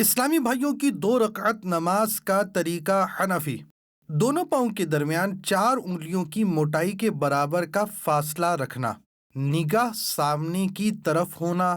اسلامی بھائیوں کی 2 رکعت نماز کا طریقہ حنفی۔ دونوں پاؤں کے درمیان 4 انگلیوں کی موٹائی کے برابر کا فاصلہ رکھنا، نگاہ سامنے کی طرف ہونا،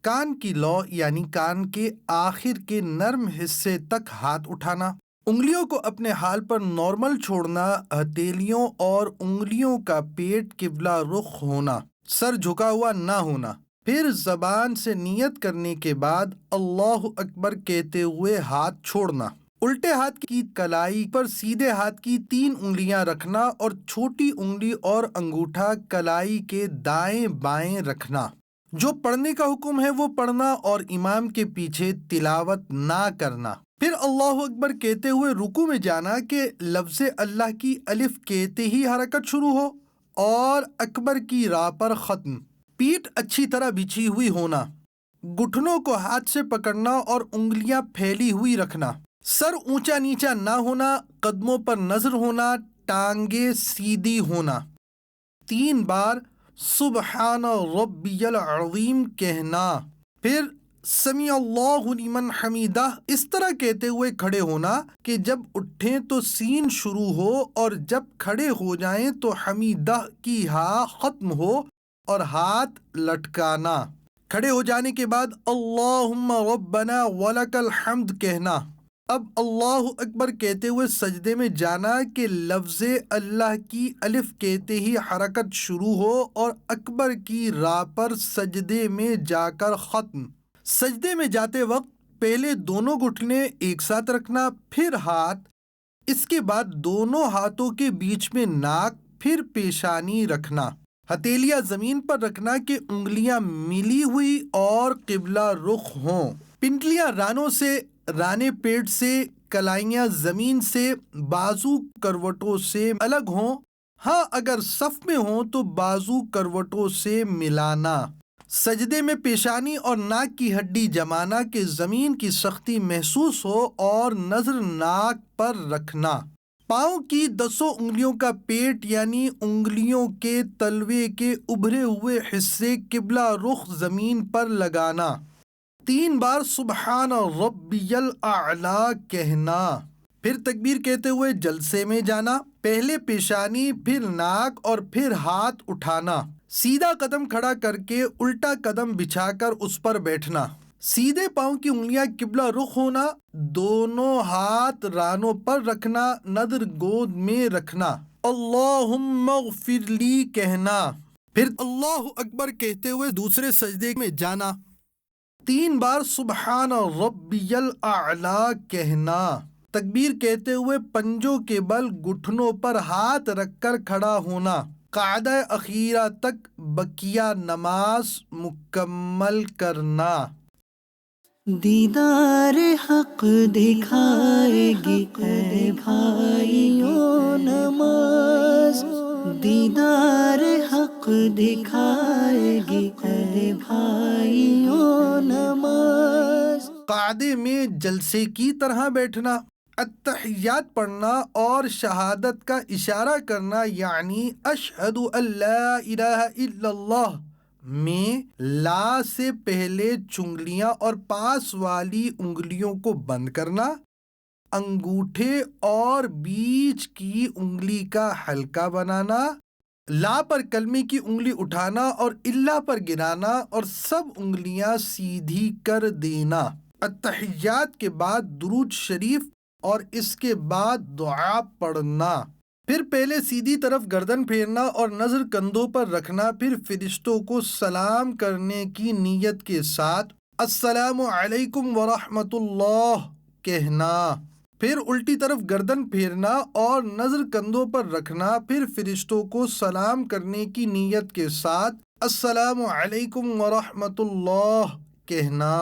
کان کی لو یعنی کان کے آخر کے نرم حصے تک ہاتھ اٹھانا، انگلیوں کو اپنے حال پر نارمل چھوڑنا، ہتھیلیوں اور انگلیوں کا پیٹ قبلہ رخ ہونا، سر جھکا ہوا نہ ہونا۔ پھر زبان سے نیت کرنے کے بعد اللہ اکبر کہتے ہوئے ہاتھ چھوڑنا، الٹے ہاتھ کی کلائی پر سیدھے ہاتھ کی 3 انگلیاں رکھنا اور چھوٹی انگلی اور انگوٹھا کلائی کے دائیں بائیں رکھنا۔ جو پڑھنے کا حکم ہے وہ پڑھنا اور امام کے پیچھے تلاوت نہ کرنا۔ پھر اللہ اکبر کہتے ہوئے رکوع میں جانا کہ لفظ اللہ کی الف کہتے ہی حرکت شروع ہو اور اکبر کی راہ پر ختم۔ پیٹھ اچھی طرح بچھی ہوئی ہونا، گھٹنوں کو ہاتھ سے پکڑنا اور انگلیاں پھیلی ہوئی رکھنا، سر اونچا نیچا نہ ہونا، قدموں پر نظر ہونا، ٹانگیں سیدھی ہونا، 3 بار سبحان ربی العظیم کہنا، پھر سمیع اللہ لمن حمیدہ اس طرح کہتے ہوئے کھڑے ہونا کہ جب اٹھیں تو سین شروع ہو اور جب کھڑے ہو جائیں تو حمیدہ کی ہا ختم ہو اور ہاتھ لٹکانا۔ کھڑے ہو جانے کے بعد اللہم ربنا ولک الحمد کہنا۔ اب اللہ اکبر کہتے ہوئے سجدے میں جانا کہ لفظ اللہ کی الف کہتے ہی حرکت شروع ہو اور اکبر کی راہ پر سجدے میں جا کر ختم۔ سجدے میں جاتے وقت پہلے دونوں گھٹنے ایک ساتھ رکھنا، پھر ہاتھ، اس کے بعد دونوں ہاتھوں کے بیچ میں ناک، پھر پیشانی رکھنا، ہتھیلیاں زمین پر رکھنا کہ انگلیاں ملی ہوئی اور قبلہ رخ ہوں، پنڈلیاں رانوں سے، رانے پیٹ سے، کلائیاں زمین سے، بازو کروٹوں سے الگ ہوں، ہاں اگر صف میں ہوں تو بازو کروٹوں سے ملانا، سجدے میں پیشانی اور ناک کی ہڈی جمانا کہ زمین کی سختی محسوس ہو اور نظر ناک پر رکھنا، پاؤں کی 10 انگلیوں کا پیٹ یعنی انگلیوں کے تلوے کے ابھرے ہوئے حصے قبلہ رخ زمین پر لگانا، 3 بار سبحان ربی الاعلی کہنا، پھر تکبیر کہتے ہوئے جلسے میں جانا، پہلے پیشانی، پھر ناک اور پھر ہاتھ اٹھانا، سیدھا قدم کھڑا کر کے الٹا قدم بچھا کر اس پر بیٹھنا، سیدھے پاؤں کی انگلیاں قبلہ رخ ہونا، دونوں ہاتھ رانوں پر رکھنا، نظر گود میں رکھنا، اللہم اغفر لی کہنا، پھر اللہ اکبر کہتے ہوئے دوسرے سجدے میں جانا، 3 بار سبحان ربی الاعلی کہنا، تکبیر کہتے ہوئے پنجوں کے بل گھٹنوں پر ہاتھ رکھ کر کھڑا ہونا، قعدہ اخیرہ تک بقیہ نماز مکمل کرنا۔ دیدار حق دکھائے گی اے بھائیوں نماز، دیدار حق دکھائے گی اے بھائیوں نماز۔ قعدے میں جلسے کی طرح بیٹھنا، التحیات پڑھنا اور شہادت کا اشارہ کرنا یعنی اشہد ان لا الہ الا اللہ میں لا سے پہلے چنگلیاں اور پاس والی انگلیوں کو بند کرنا، انگوٹھے اور بیچ کی انگلی کا حلقہ بنانا، لا پر کلمے کی انگلی اٹھانا اور اللہ پر گرانا اور سب انگلیاں سیدھی کر دینا، التحیات کے بعد درود شریف اور اس کے بعد دعا پڑھنا، پھر پہلے سیدھی طرف گردن پھیرنا اور نظر کندھوں پر رکھنا، پھر فرشتوں کو سلام کرنے کی نیت کے ساتھ السلام علیکم ورحمۃ اللہ کہنا، پھر الٹی طرف گردن پھیرنا اور نظر کندھوں پر رکھنا، پھر فرشتوں کو سلام کرنے کی نیت کے ساتھ السلام علیکم ورحمۃ اللہ کہنا۔